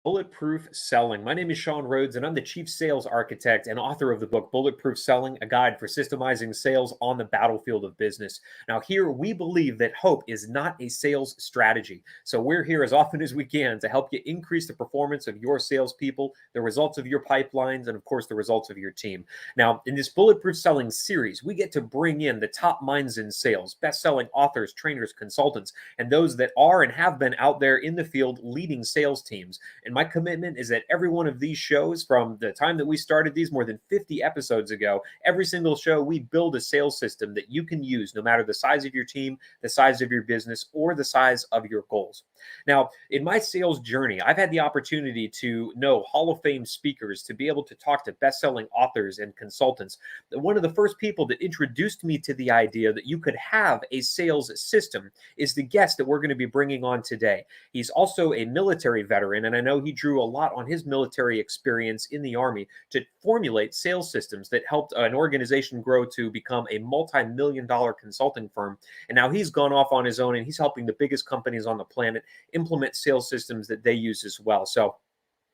Bulletproof Selling. My name is Sean Rhodes, and I'm the Chief Sales Architect and author of the book Bulletproof Selling, a guide for systemizing sales on the battlefield of business. Now, here we believe that hope is not a sales strategy. So we're here as often as we can to help you increase the performance of your salespeople, the results of your pipelines, and of course, the results of your team. Now, in this Bulletproof Selling series, we get to bring in the top minds in sales, best-selling authors, trainers, consultants, and those that are and have been out there in the field leading sales teams. And my commitment is that every one of these shows, from the time that we started these more than 50 episodes ago, every single show, we build a sales system that you can use no matter the size of your team, the size of your business, or the size of your goals. Now, in my sales journey, I've had the opportunity to know Hall of Fame speakers, to be able to talk to best-selling authors and consultants. One of the first people that introduced me to the idea that you could have a sales system is the guest that we're going to be bringing on today. He's also a military veteran, and I know he drew a lot on his military experience in the Army to formulate sales systems that helped an organization grow to become a multi-million-dollar consulting firm. And now he's gone off on his own, and he's helping the biggest companies on the planet implement sales systems that they use as well. So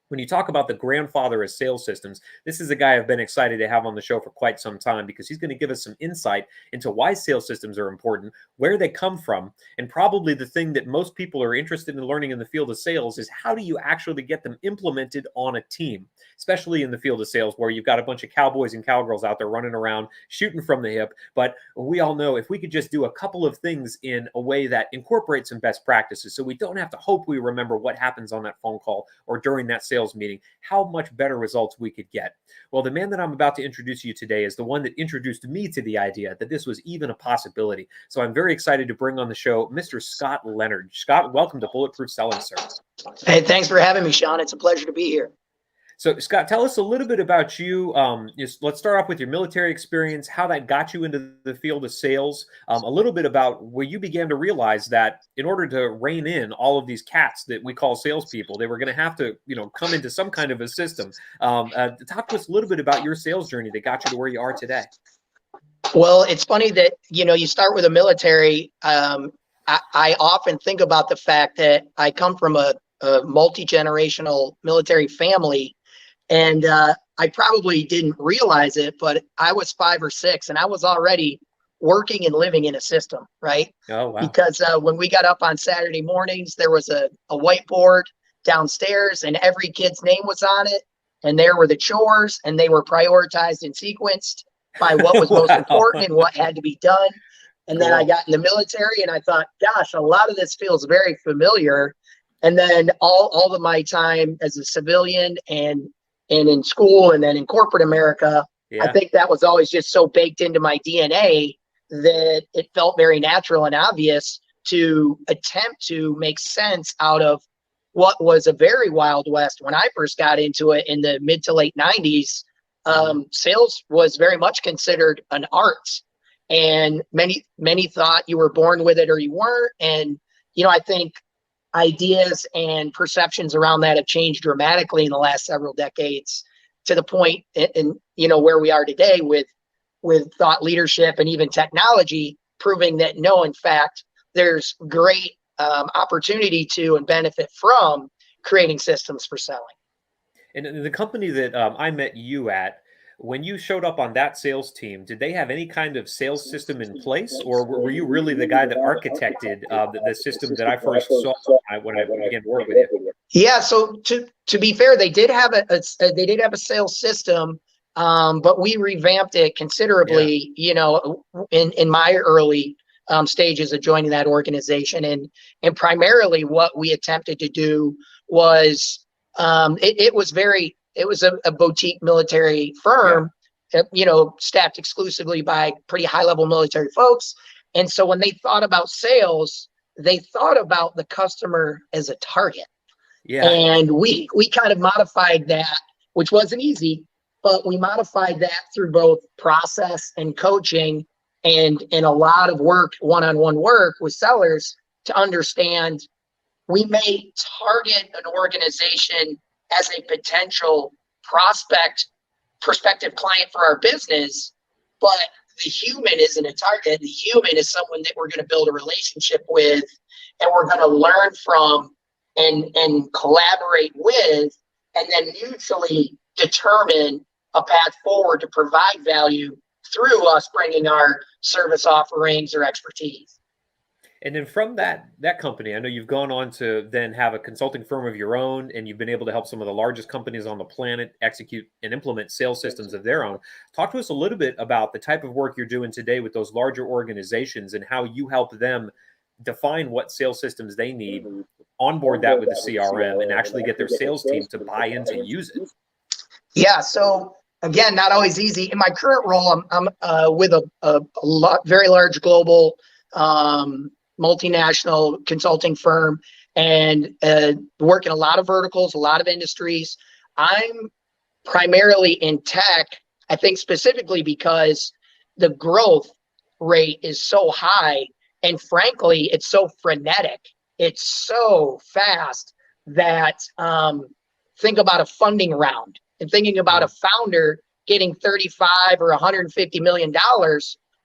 when you talk about the grandfather of sales systems, this is a guy I've been excited to have on the show for quite some time, because he's going to give us some insight into why sales systems are important, where they come from, and probably the thing that most people are interested in learning in the field of sales is how do you actually get them implemented on a team, especially in the field of sales where you've got a bunch of cowboys and cowgirls out there running around shooting from the hip. But we all know if we could just do a couple of things in a way that incorporates some best practices, so we don't have to hope we remember what happens on that phone call or during that sales meeting, how much better results we could get. Well, the man that I'm about to introduce you today is the one that introduced me to the idea that this was even a possibility. So I'm very excited to bring on the show Mr. Scott Leonard. Scott, welcome to Bulletproof Selling, sir. Hey, thanks for having me, Sean. It's a pleasure to be here. So, Scott, tell us a little bit about you. Let's start off with your military experience, how that got you into the field of sales, a little bit about where you began to realize that in order to rein in all of these cats that we call salespeople, they were going to have to, come into some kind of a system. Talk to us a little bit about your sales journey that got you to where you are today. Well, it's funny that, you start with the military. I often think about the fact that I come from a multi-generational military family. And I probably didn't realize it, but I was 5 or 6 and I was already working and living in a system, right? Oh, wow. Because when we got up on Saturday mornings, there was a whiteboard downstairs and every kid's name was on it. And there were the chores, and they were prioritized and sequenced by what was most important and what had to be done. And then I got in the military and I thought, gosh, a lot of this feels very familiar. And then all of my time as a civilian and in school and then in corporate America, I think that was always just so baked into my DNA that it felt very natural and obvious to attempt to make sense out of what was a very Wild West. When I first got into it in the mid to late 90s, sales was very much considered an art. And many thought you were born with it or you weren't. And, I think ideas and perceptions around that have changed dramatically in the last several decades, to the point in where we are today with thought leadership and even technology proving that no, in fact, there's great opportunity to and benefit from creating systems for selling. And the company that I met you at, when you showed up on that sales team, did they have any kind of sales system in place, or were you really the guy that architected the system that I first saw when I began to work with you? Yeah. So to be fair, they did have a sales system, but we revamped it considerably. In my early stages of joining that organization, and primarily what we attempted to do was it was a boutique military firm, staffed exclusively by pretty high-level military folks. And so when they thought about sales, they thought about the customer as a target. Yeah. And we kind of modified that, which wasn't easy, but we modified that through both process and coaching and a lot of work, one-on-one work with sellers to understand we may target an organization as a potential prospective client for our business, but the human isn't a target. The human is someone that we're going to build a relationship with, and we're going to learn from and collaborate with, and then mutually determine a path forward to provide value through us bringing our service offerings or expertise. And then from that company, I know you've gone on to then have a consulting firm of your own, and you've been able to help some of the largest companies on the planet execute and implement sales systems of their own. Talk to us a little bit about the type of work you're doing today with those larger organizations and how you help them define what sales systems they need, onboard that with the CRM, and actually get their sales team to buy in to use it. Yeah. So again, not always easy. In my current role, I'm with a very large global multinational consulting firm, and work in a lot of verticals, a lot of industries. I'm primarily in tech, I think specifically because the growth rate is so high, and frankly, it's so frenetic. It's so fast that think about a funding round and thinking about a founder getting 35 or $150 million.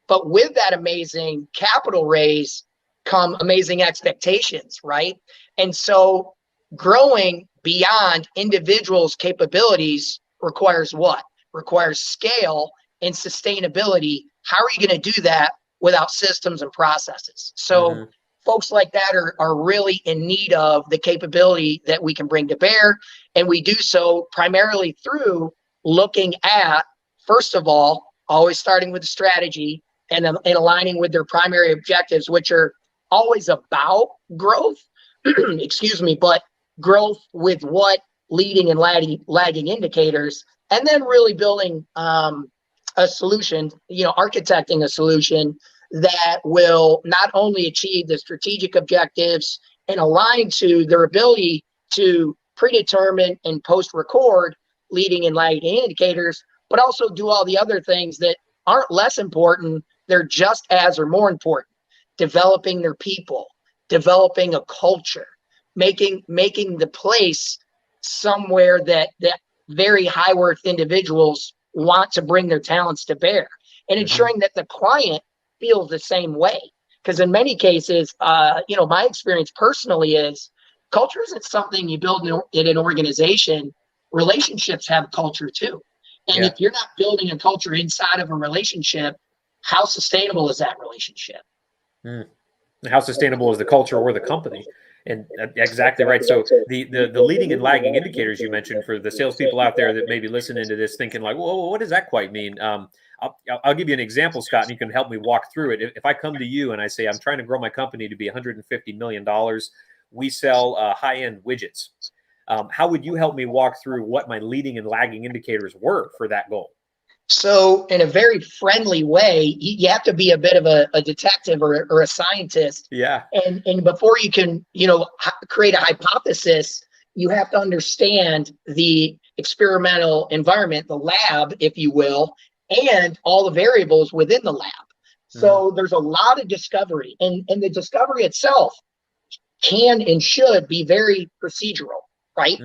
But with that amazing capital raise come amazing expectations, right? And so growing beyond individuals' capabilities requires what? Requires scale and sustainability. How are you going to do that without systems and processes? So folks like that are really in need of the capability that we can bring to bear. And we do so primarily through looking at, first of all, always starting with the strategy and aligning with their primary objectives, which are always about growth, excuse me, but growth with what leading and lagging indicators, and then really building a solution, architecting a solution that will not only achieve the strategic objectives and align to their ability to predetermine and post-record leading and lagging indicators, but also do all the other things that aren't less important. They're just as or more important. Developing their people, developing a culture, making the place somewhere that very high worth individuals want to bring their talents to bear, and ensuring that the client feels the same way. Because in many cases, my experience personally is culture isn't something you build in an organization. Relationships have culture too. And if you're not building a culture inside of a relationship, how sustainable is that relationship? How sustainable is the culture or the company? And exactly right. So the leading and lagging indicators you mentioned for the salespeople out there that may be listening to this thinking like, whoa, what does that quite mean? I'll give you an example, Scott, and you can help me walk through it. If I come to you and I say, I'm trying to grow my company to be $150 million, we sell high-end widgets. How would you help me walk through what my leading and lagging indicators were for that goal? So in a very friendly way, you have to be a bit of a detective or a scientist. Yeah. And before you can, create a hypothesis, you have to understand the experimental environment, the lab, if you will, and all the variables within the lab. So there's a lot of discovery, and the discovery itself can and should be very procedural, right?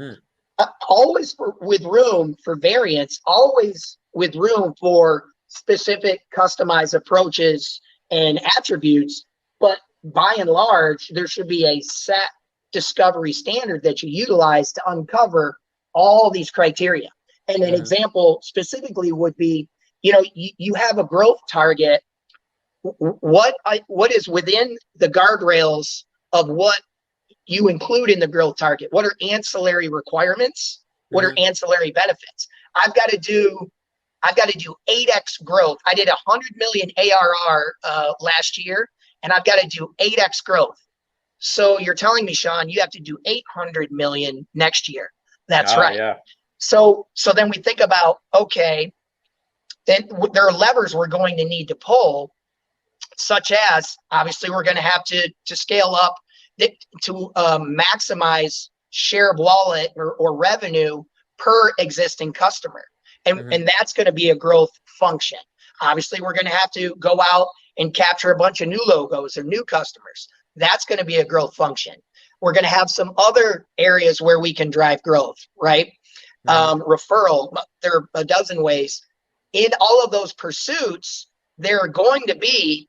Always with room for variance, always with room for specific customized approaches and attributes. But by and large, there should be a set discovery standard that you utilize to uncover all these criteria. And an example specifically would be, you have a growth target. What is within the guardrails of what you include in the growth target? What are ancillary requirements? What are ancillary benefits? I've got to do 8x growth. I did 100 million ARR last year, and I've got to do 8x growth. So you're telling me, Sean, you have to do 800 million next year. That's right. Yeah. So then we think about, okay, then there are levers we're going to need to pull, such as obviously we're going to have to scale up to maximize share of wallet or revenue per existing customer. And that's going to be a growth function. Obviously, we're going to have to go out and capture a bunch of new logos or new customers. That's going to be a growth function. We're going to have some other areas where we can drive growth, right? Referral, there are a dozen ways. In all of those pursuits, there are going to be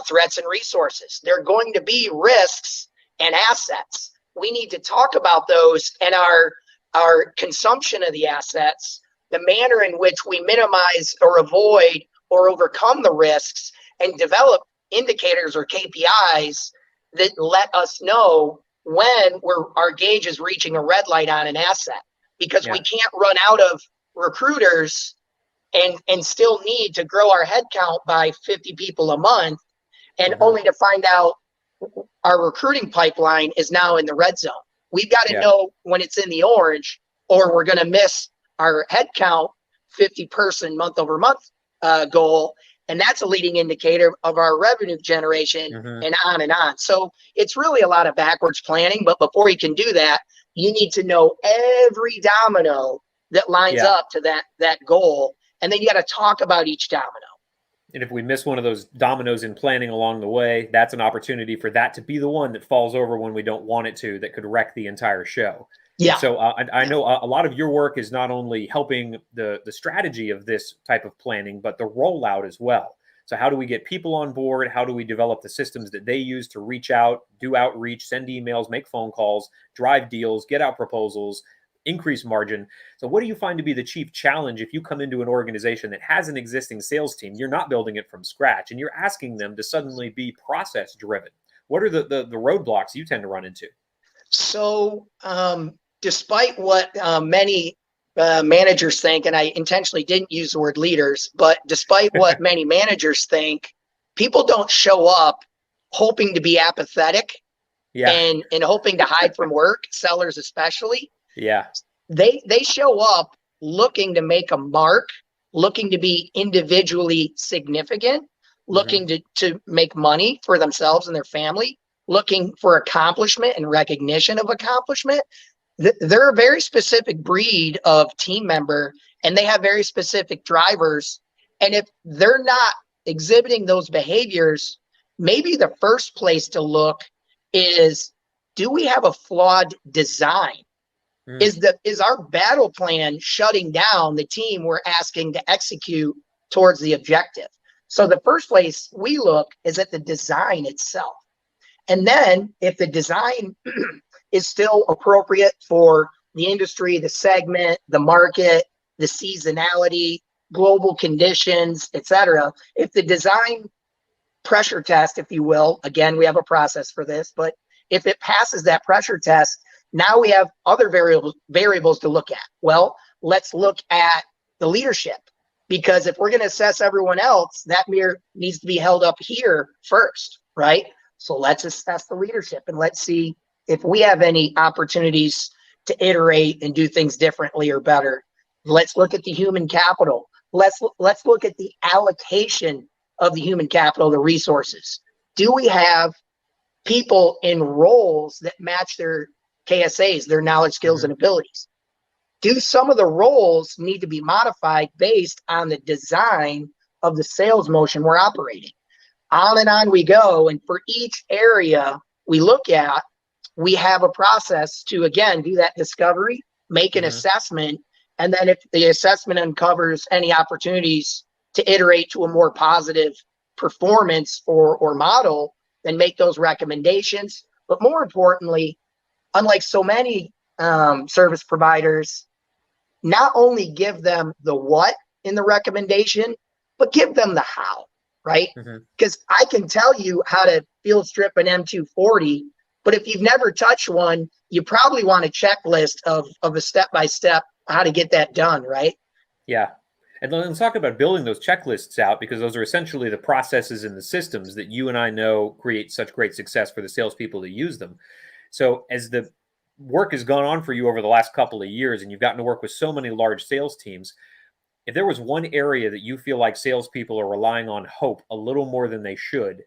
threats and resources. There are going to be risks and assets. we need to talk about those and our consumption of the assets, the manner in which we minimize or avoid or overcome the risks, and develop indicators or KPIs that let us know when our gauge is reaching a red light on an asset, because we can't run out of recruiters and still need to grow our headcount by 50 people a month, and only to find out our recruiting pipeline is now in the red zone. We've got to know when it's in the orange, or we're going to miss our headcount 50 person month over month goal. And that's a leading indicator of our revenue generation, and on and on. So it's really a lot of backwards planning. But before you can do that, you need to know every domino that lines up to that goal. And then you got to talk about each domino. And if we miss one of those dominoes in planning along the way, that's an opportunity for that to be the one that falls over when we don't want it to, that could wreck the entire show. Yeah. So I know a lot of your work is not only helping the strategy of this type of planning, but the rollout as well. So how do we get people on board? How do we develop the systems that they use to reach out, do outreach, send emails, make phone calls, drive deals, get out proposals, increase margin? So what do you find to be the chief challenge if you come into an organization that has an existing sales team, you're not building it from scratch, and you're asking them to suddenly be process driven? What are the roadblocks you tend to run into? So despite what many managers think, and I intentionally didn't use the word leaders, but despite what many managers think, people don't show up hoping to be apathetic and hoping to hide from work, sellers especially. Yeah. They show up looking to make a mark, looking to be individually significant, looking to make money for themselves and their family, looking for accomplishment and recognition of accomplishment. They're a very specific breed of team member, and they have very specific drivers. And if they're not exhibiting those behaviors, maybe the first place to look is, do we have a flawed design? Is our battle plan shutting down the team we're asking to execute towards the objective? So the first place we look is at the design itself. And then if the design is still appropriate for the industry, the segment, the market, the seasonality, global conditions, etc. If the design pressure test, if you will, again, we have a process for this, but if it passes that pressure test, now we have other variables to look at. Well, let's look at the leadership, because if we're going to assess everyone else, that mirror needs to be held up here first, right? So let's assess the leadership, and let's see if we have any opportunities to iterate and do things differently or better. Let's look at the human capital. Let's look at the allocation of the human capital, the resources. Do we have people in roles that match their KSAs, their knowledge, skills, and abilities? Do some of the roles need to be modified based on the design of the sales motion we're operating? On and on we go. And for each area we look at, we have a process to, again, do that discovery, make an assessment, and then if the assessment uncovers any opportunities to iterate to a more positive performance or model, then make those recommendations. But more importantly, unlike so many service providers, not only give them the what in the recommendation, but give them the how, right? Because I can tell you how to field strip an M240, but if you've never touched one, you probably want a checklist of a step-by-step how to get that done, right? Yeah. And let's talk about building those checklists out, because those are essentially the processes and the systems that you and I know create such great success for the salespeople that use them. So as the work has gone on for you over the last couple of years, and you've gotten to work with so many large sales teams, if there was one area that you feel like salespeople are relying on hope a little more than they should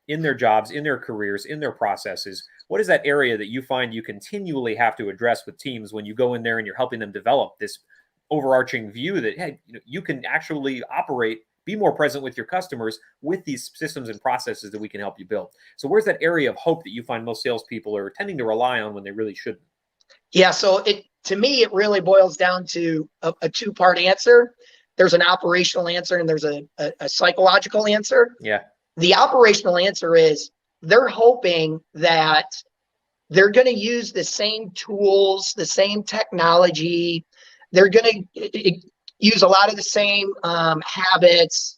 in their jobs, in their careers, in their processes, what is that area that you find you continually have to address with teams when you go in there and you're helping them develop this overarching view that, hey, you can actually operate, be more present with your customers with these systems and processes that we can help you build? So where's that area of hope that you find most salespeople are tending to rely on when they really shouldn't? Yeah, so to me, it really boils down to a two-part answer. There's an operational answer and there's a psychological answer. Yeah. The operational answer is they're hoping that they're going to use the same tools, the same technology. They're going to use a lot of the same habits.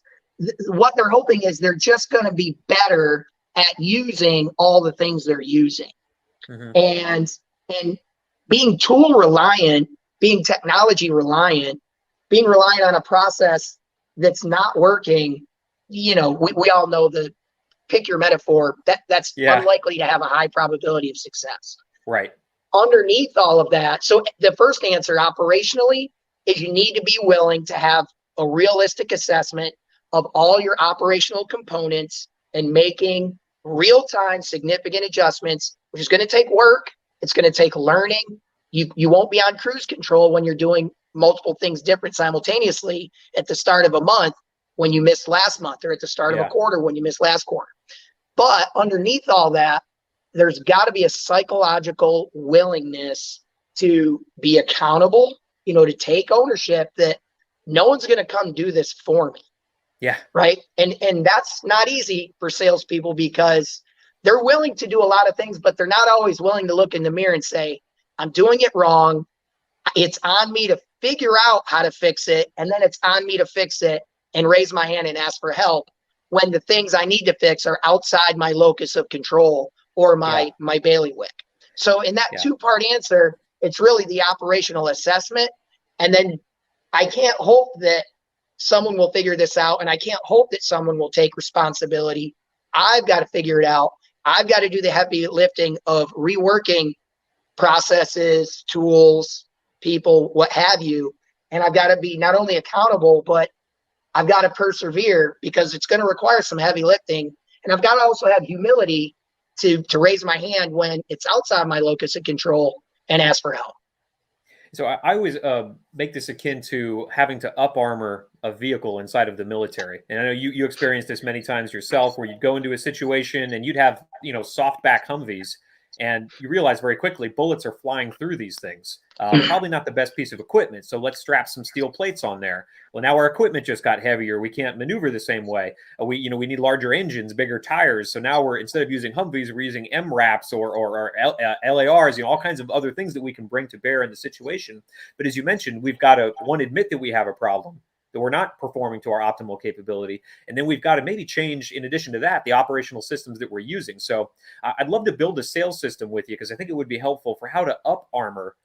What they're hoping is they're just going to be better at using all the things they're using. And being tool reliant, being technology reliant, being reliant on a process that's not working, we all know pick your metaphor, that's unlikely to have a high probability of success. Right. Underneath all of that, so the first answer operationally is you need to be willing to have a realistic assessment of all your operational components and making real-time significant adjustments, which is going to take work. It's going to take learning. You won't be on cruise control when you're doing multiple things different simultaneously at the start of a month when you missed last month, or at the start of a quarter when you missed last quarter. But underneath all that, there's got to be a psychological willingness to be accountable, to take ownership that no one's going to come do this for me. Yeah. Right. And that's not easy for salespeople because they're willing to do a lot of things, but they're not always willing to look in the mirror and say, I'm doing it wrong. It's on me to figure out how to fix it. And then it's on me to fix it and raise my hand and ask for help when the things I need to fix are outside my locus of control or my bailiwick. So in that two-part answer, it's really the operational assessment. And then I can't hope that someone will figure this out, and I can't hope that someone will take responsibility. I've got to figure it out. I've got to do the heavy lifting of reworking processes, tools, people, what have you. And I've got to be not only accountable, but I've got to persevere because it's going to require some heavy lifting. And I've got to also have humility to raise my hand when it's outside my locus of control and ask for help. So I always make this akin to having to up armor a vehicle inside of the military. And I know you experienced this many times yourself, where you'd go into a situation and you'd have, soft back Humvees, and you realize very quickly bullets are flying through these things. Probably not the best piece of equipment. So let's strap some steel plates on there. Well, now our equipment just got heavier. We can't maneuver the same way. We need larger engines, bigger tires. So now instead of using Humvees, we're using MRAPs or LARs, all kinds of other things that we can bring to bear in the situation. But as you mentioned, we've got to, admit that we have a problem, that we're not performing to our optimal capability. And then we've got to maybe change, in addition to that, the operational systems that we're using. So I'd love to build a sales system with you, because I think it would be helpful for how to up armor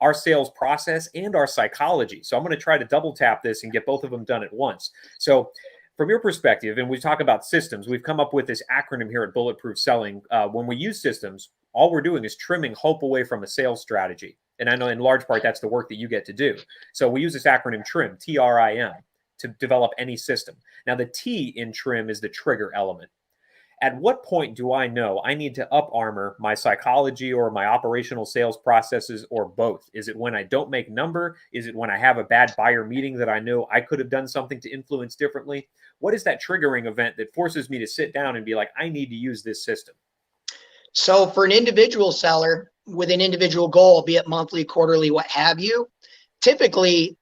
our sales process and our psychology. So I'm going to try to double tap this and get both of them done at once. So from your perspective, and we talk about systems, we've come up with this acronym here at Bulletproof Selling. When we use systems, all we're doing is trimming hope away from a sales strategy. And I know in large part, that's the work that you get to do. So we use this acronym TRIM, T-R-I-M, to develop any system. Now, the T in TRIM is the trigger element. At what point do I know I need to up armor my psychology or my operational sales processes, or both? Is it when I don't make number? Is it when I have a bad buyer meeting that I know I could have done something to influence differently? What is that triggering event that forces me to sit down and be like, I need to use this system? So for an individual seller with an individual goal, be it monthly, quarterly, what have you, typically,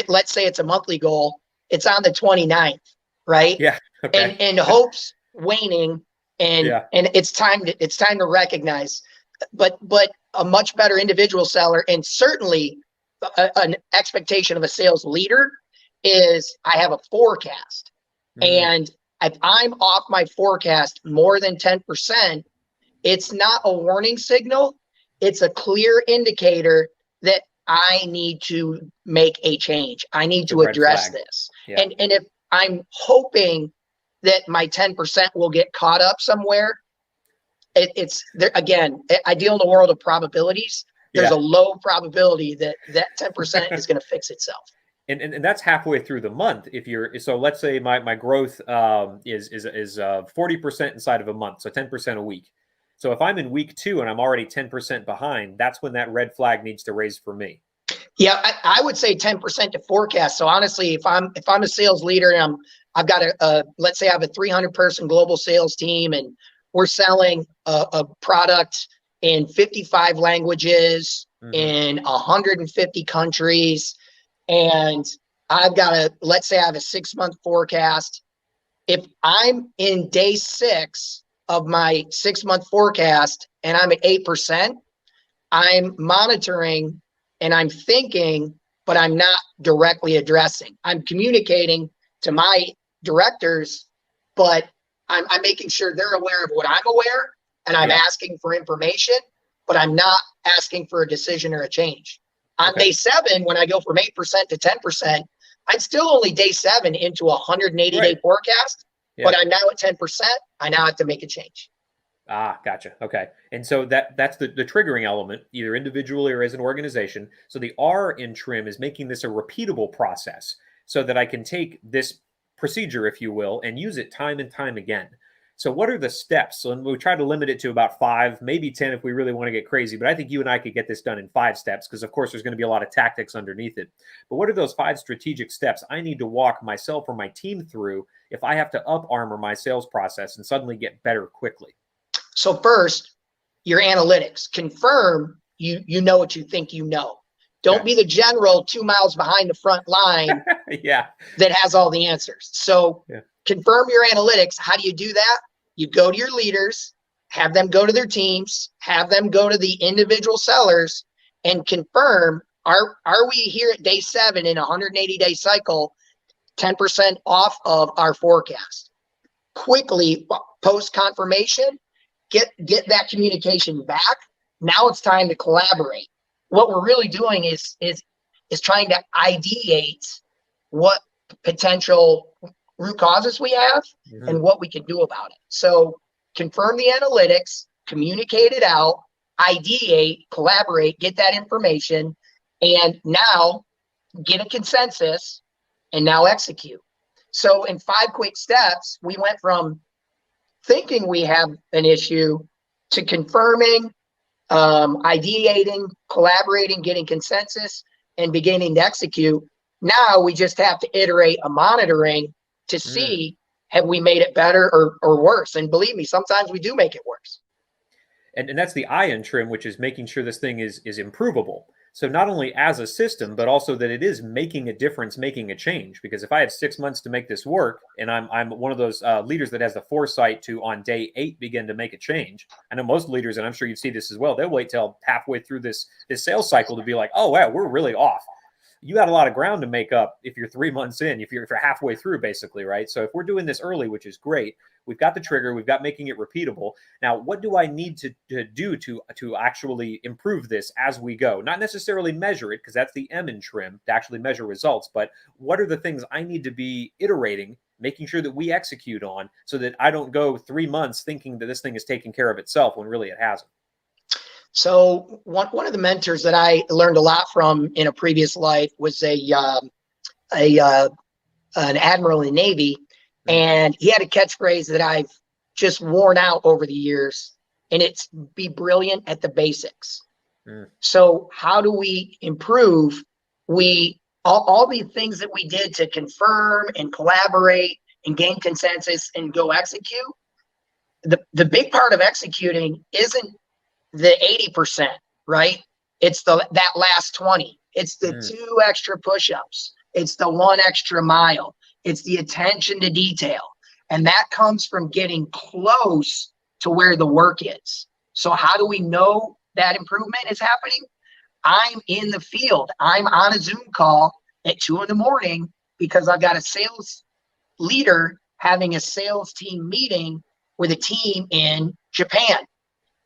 let's say it's a monthly goal, it's on the 29th, right? Yeah. Okay. And hope's waning, and it's time to recognize. But a much better individual seller, and certainly an expectation of a sales leader, is I have a forecast. And if I'm off my forecast more than 10%, it's not a warning signal. It's a clear indicator that I need to make a change. I need to address this. Yeah. And if I'm hoping that my 10% will get caught up somewhere, it's there again. I deal in the world of probabilities. There's a low probability that 10% is going to fix itself. And that's halfway through the month. So let's say my growth is 40% inside of a month, so 10% a week. So if I'm in week 2 and I'm already 10% behind, that's when that red flag needs to raise for me. Yeah, I would say 10% to forecast. So honestly, if I'm a sales leader and I've got let's say I have a 300-person global sales team, and we're selling a product in 55 languages, in 150 countries, and let's say I have a 6-month forecast. If I'm in day 6 of my 6-month forecast and I'm at 8%, I'm monitoring and I'm thinking, but I'm not directly addressing. I'm communicating to my directors, but I'm making sure they're aware of what I'm aware, and I'm asking for information, but I'm not asking for a decision or a change. On day 7, when I go from 8% to 10%, I'm still only day 7 into a 180-day forecast, but I'm now at 10%. I now have to make a change. Ah, gotcha. Okay. And so that's the triggering element, either individually or as an organization. So the R in trim is making this a repeatable process so that I can take this procedure, if you will, and use it time and time again. So what are the steps? So we try to limit it to about 5, maybe 10 if we really want to get crazy. But I think you and I could get this done in 5 steps because, of course, there's going to be a lot of tactics underneath it. But what are those 5 strategic steps I need to walk myself or my team through if I have to up armor my sales process and suddenly get better quickly? So first, your analytics. Confirm you know what you think you know. Don't be the general 2 miles behind the front line that has all the answers. So confirm your analytics. How do you do that? You go to your leaders, have them go to their teams, have them go to the individual sellers, and confirm, are we here at day 7 in a 180-day cycle, 10% off of our forecast? Quickly, post confirmation, get that communication back. Now it's time to collaborate. What we're really doing is trying to ideate what potential root causes we have and what we can do about it. So confirm the analytics, communicate it out, ideate, collaborate, get that information, and now get a consensus and now execute. So in 5 quick steps, we went from thinking we have an issue to confirming, ideating, collaborating, getting consensus, and beginning to execute. Now we just have to iterate a monitoring to see, have we made it better or worse? And believe me, sometimes we do make it worse. And that's the I in trim, which is making sure this thing is improvable. So not only as a system, but also that it is making a difference, making a change. Because if I have 6 months to make this work, and I'm one of those leaders that has the foresight to, on day 8, begin to make a change. I know most leaders, and I'm sure you see this as well, they'll wait till halfway through this sales cycle to be like, oh, wow, we're really off. You got a lot of ground to make up if you're 3 months in, if you're halfway through, basically, right? So if we're doing this early, which is great, we've got the trigger, we've got making it repeatable. Now, what do I need to do to actually improve this as we go? Not necessarily measure it, because that's the M in trim, to actually measure results, but what are the things I need to be iterating, making sure that we execute on, so that I don't go 3 months thinking that this thing is taking care of itself when really it hasn't? So one of the mentors that I learned a lot from in a previous life was an admiral in the Navy, and he had a catchphrase that I've just worn out over the years, and it's be brilliant at the basics. So how do we improve? All the things that we did to confirm and collaborate and gain consensus and go execute. The big part of executing isn't the 80%, right? It's that last 20. It's the 2 extra push-ups. It's the 1 extra mile. It's the attention to detail. And that comes from getting close to where the work is. So how do we know that improvement is happening? I'm in the field. I'm on a Zoom call at 2 a.m. because I've got a sales leader having a sales team meeting with a team in Japan.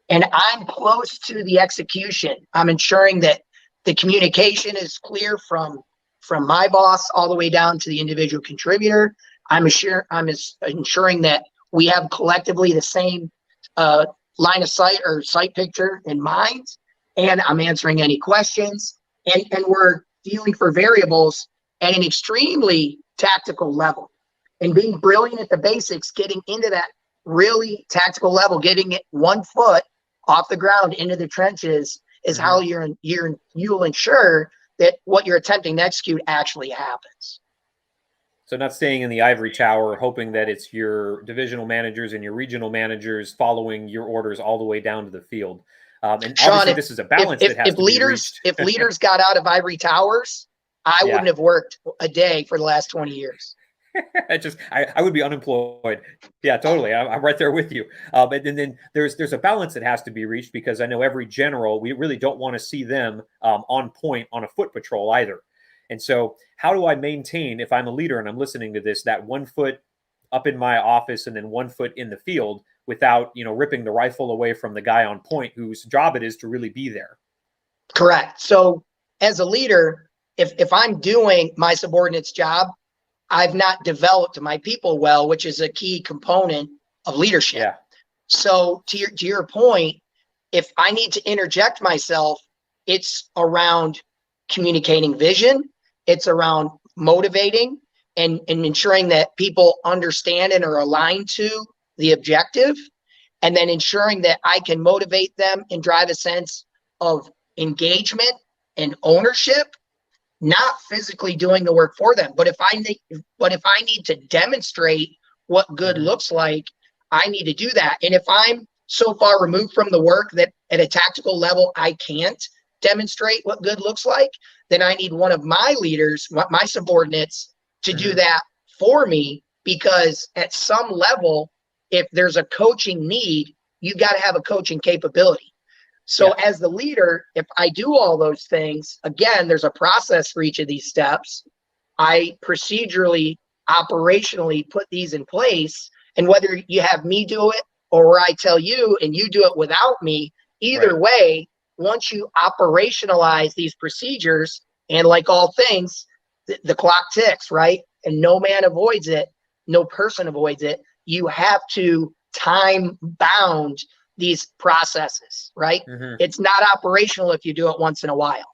And I'm close to the execution. I'm ensuring that the communication is clear from my boss all the way down to the individual contributor. I'm ensuring that we have collectively the same line of sight or sight picture in mind. And I'm answering any questions. And we're dealing for variables at an extremely tactical level. And being brilliant at the basics, getting into that really tactical level, getting it 1 foot off the ground into the trenches is how you'll ensure that what you're attempting to execute actually happens. So not staying in the ivory tower, hoping that it's your divisional managers and your regional managers following your orders all the way down to the field. And Sean, obviously this is a balance that has to be reached. If leaders got out of ivory towers, I wouldn't have worked a day for the last 20 years. I would be unemployed. Yeah, totally. I'm right there with you. But then there's a balance that has to be reached, because I know every general, we really don't want to see them on point on a foot patrol either. And so how do I maintain, if I'm a leader and I'm listening to this, that 1 foot up in my office and then 1 foot in the field without, ripping the rifle away from the guy on point whose job it is to really be there? Correct. So as a leader, if I'm doing my subordinate's job, I've not developed my people well, which is a key component of leadership. Yeah. So to your point, if I need to interject myself, it's around communicating vision. It's around motivating and ensuring that people understand and are aligned to the objective, and then ensuring that I can motivate them and drive a sense of engagement and ownership, not physically doing the work for them. But if I need to demonstrate what good looks like, I need to do that. And if I'm so far removed from the work that at a tactical level I can't demonstrate what good looks like, then I need one of my leaders, my subordinates, to do that for me. Because at some level, if there's a coaching need, you got to have a coaching capability. So as the leader, if I do all those things, again, there's a process for each of these steps. I procedurally, operationally put these in place. And whether you have me do it or where I tell you and you do it without me, either way, once you operationalize these procedures, and like all things, the clock ticks, right? And no man avoids it. No person avoids it. You have to time bound these processes, right? It's not operational if you do it once in a while.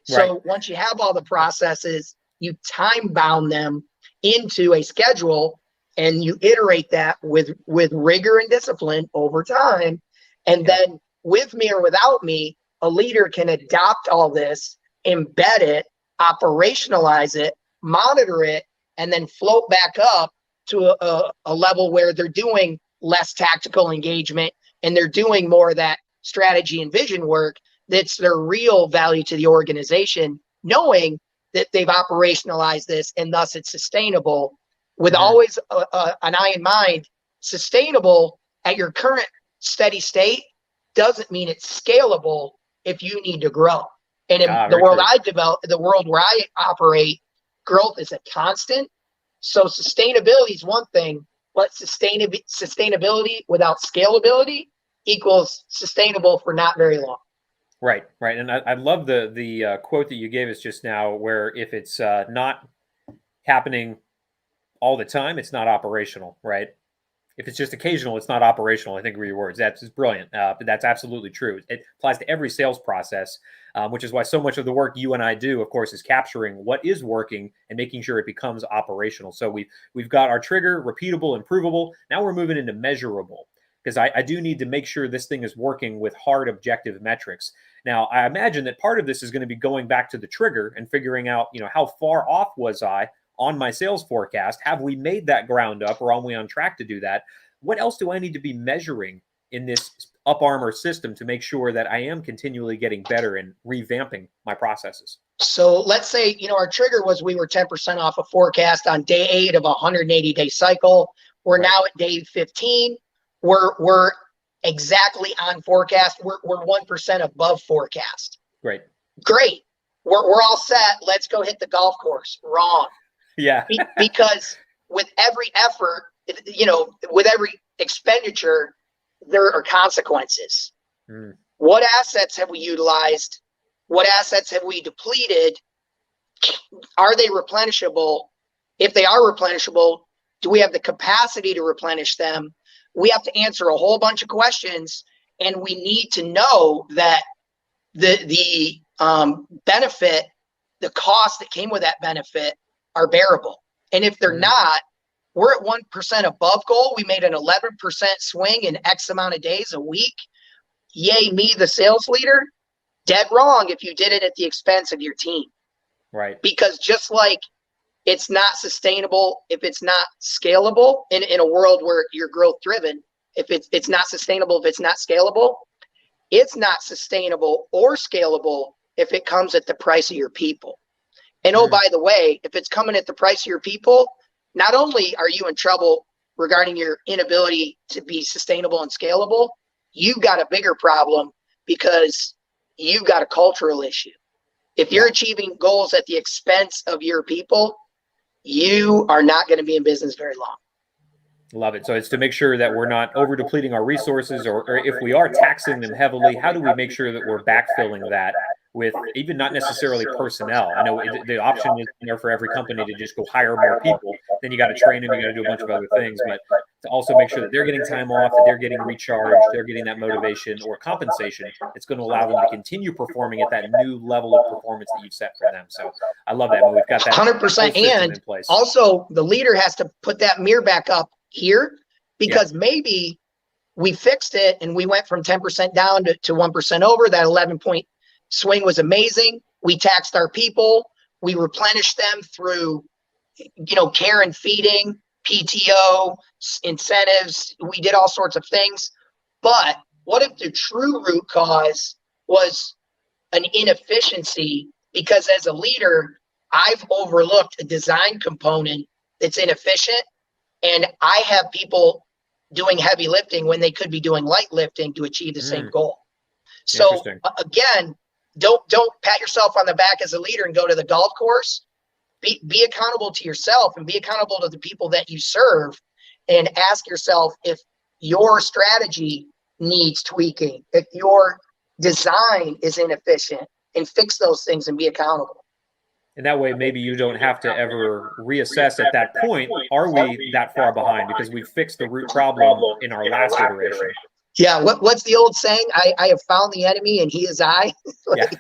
So once you have all the processes, you time bound them into a schedule, and you iterate that with rigor and discipline over time. And then with me or without me, a leader can adopt all this, embed it, operationalize it, monitor it, and then float back up to a level where they're doing less tactical engagement and they're doing more of that strategy and vision work that's their real value to the organization, knowing that they've operationalized this and thus it's sustainable, with always an eye in mind. Sustainable at your current steady state doesn't mean it's scalable if you need to grow. And in the world I develop, the world where I operate, growth is a constant. So sustainability is one thing, but sustainability without scalability equals sustainable for not very long. Right. And I love the quote that you gave us just now, where if it's not happening all the time, it's not operational, right? If it's just occasional, it's not operational. I think were your words. That's just brilliant. But that's absolutely true. It applies to every sales process, which is why so much of the work you and I do, of course, is capturing what is working and making sure it becomes operational. So we've got our trigger, repeatable, and provable. Now we're moving into measurable, because I do need to make sure this thing is working with hard objective metrics. Now, I imagine that part of this is going to be going back to the trigger and figuring out, how far off was I on my sales forecast? Have we made that ground up, or are we on track to do that? What else do I need to be measuring in this uparmor system to make sure that I am continually getting better and revamping my processes? So let's say, our trigger was we were 10% off a forecast on day 8 of a 180-day cycle. We're now at day 15. We're exactly on forecast. We're 1% above forecast. Great. We're all set. Let's go hit the golf course. Wrong. Yeah. Because with every effort, with every expenditure, there are consequences. What assets have we utilized? What assets have we depleted? Are they replenishable? If they are replenishable, do we have the capacity to replenish them? We have to answer a whole bunch of questions, and we need to know that the benefit, the cost that came with that benefit, are bearable. And if they're not, we're at 1% above goal. We made an 11% swing in X amount of days a week. Yay, me, the sales leader. Dead wrong if you did it at the expense of your team. Right. Because just like it's not sustainable if it's not scalable in a world where you're growth driven, if it's not sustainable, if it's not scalable, it's not sustainable or scalable if it comes at the price of your people. And oh, by the way, if it's coming at the price of your people, not only are you in trouble regarding your inability to be sustainable and scalable, you've got a bigger problem because you've got a cultural issue. If you're achieving goals at the expense of your people, you are not going to be in business very long. Love it. So it's to make sure that we're not over depleting our resources, or if we are taxing them heavily, how do we make sure that we're backfilling that with even not necessarily personnel? I know the option is there for every company to just go hire more people. Then you got to train them, you got to do a bunch of other things, but to also make sure that they're getting time off, that they're getting recharged, they're getting that motivation or compensation. It's going to allow them to continue performing at that new level of performance that you've set for them. So I love that. We've got that 100%. And in place. Also the leader has to put that mirror back up here, because maybe we fixed it and we went from 10% down to 1% over. That 11-point swing was amazing. We taxed our people. We replenished them through, care and feeding, PTO, incentives. We did all sorts of things. But what if the true root cause was an inefficiency? Because as a leader, I've overlooked a design component that's inefficient, and I have people doing heavy lifting when they could be doing light lifting to achieve the same goal. So again, don't pat yourself on the back as a leader and go to the golf course. Be accountable to yourself and be accountable to the people that you serve, and ask yourself if your strategy needs tweaking, if your design is inefficient, and fix those things and be accountable. And that way, maybe you don't have to ever reassess at that point, are we that far behind? Because we fixed the root problem in our last iteration. Yeah. What's the old saying? I have found the enemy and he is I. Yeah.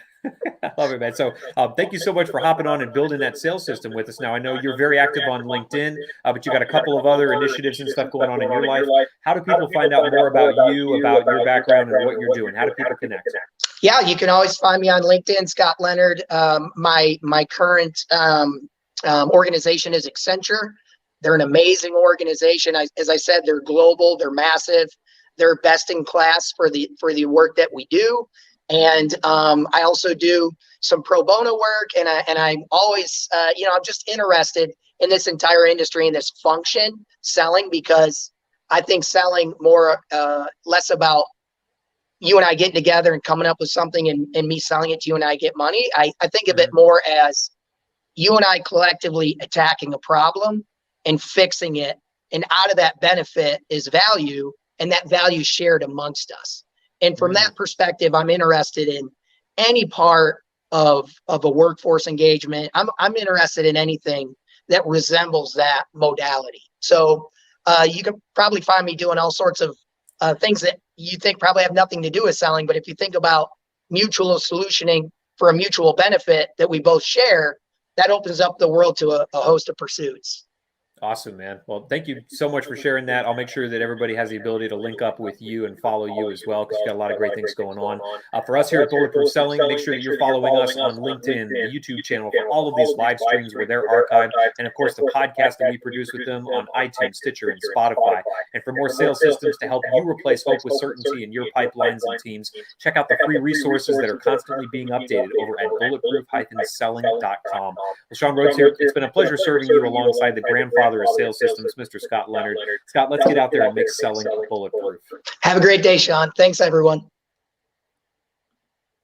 I love it, man. So thank you so much for hopping on and building that sales system with us. Now, I know you're very active on LinkedIn, but you got a couple of other initiatives and stuff going on in your life. How do people find out more about you, about your background and what you're doing? How do people connect? Yeah, you can always find me on LinkedIn, Scott Leonard. My current organization is Accenture. They're an amazing organization. As I said, they're global, they're massive, they're best in class for the work that we do. And I also do some pro bono work, and I'm always, I'm just interested in this entire industry and this function, selling, because I think selling less about you and I getting together and coming up with something and me selling it to you and I get money. I think of it more as you and I collectively attacking a problem and fixing it. And out of that benefit is value, and that value is shared amongst us. And from that perspective, I'm interested in any part of a workforce engagement. I'm interested in anything that resembles that modality. So you can probably find me doing all sorts of things that you think probably have nothing to do with selling. But if you think about mutual solutioning for a mutual benefit that we both share, that opens up the world to a host of pursuits. Awesome, man. Well, thank you so much for sharing that. I'll make sure that everybody has the ability to link up with you and follow you as well, because you've got a lot of great things going on. For us here at Bulletproof Selling, make sure that you're following us on LinkedIn, the YouTube channel for all of these live streams where they're archived, and of course the podcast that we produce with them on iTunes, Stitcher, and Spotify. And for more sales systems to help you replace hope with certainty in your pipelines and teams, check out the free resources that are constantly being updated over at bulletproof-selling.com. Well, Sean Rhodes here. It's been a pleasure serving you alongside the grandfather of sales systems, Mr. Scott Leonard. Scott, let's get out there and make selling bulletproof. Have a great day, Sean. Thanks, everyone.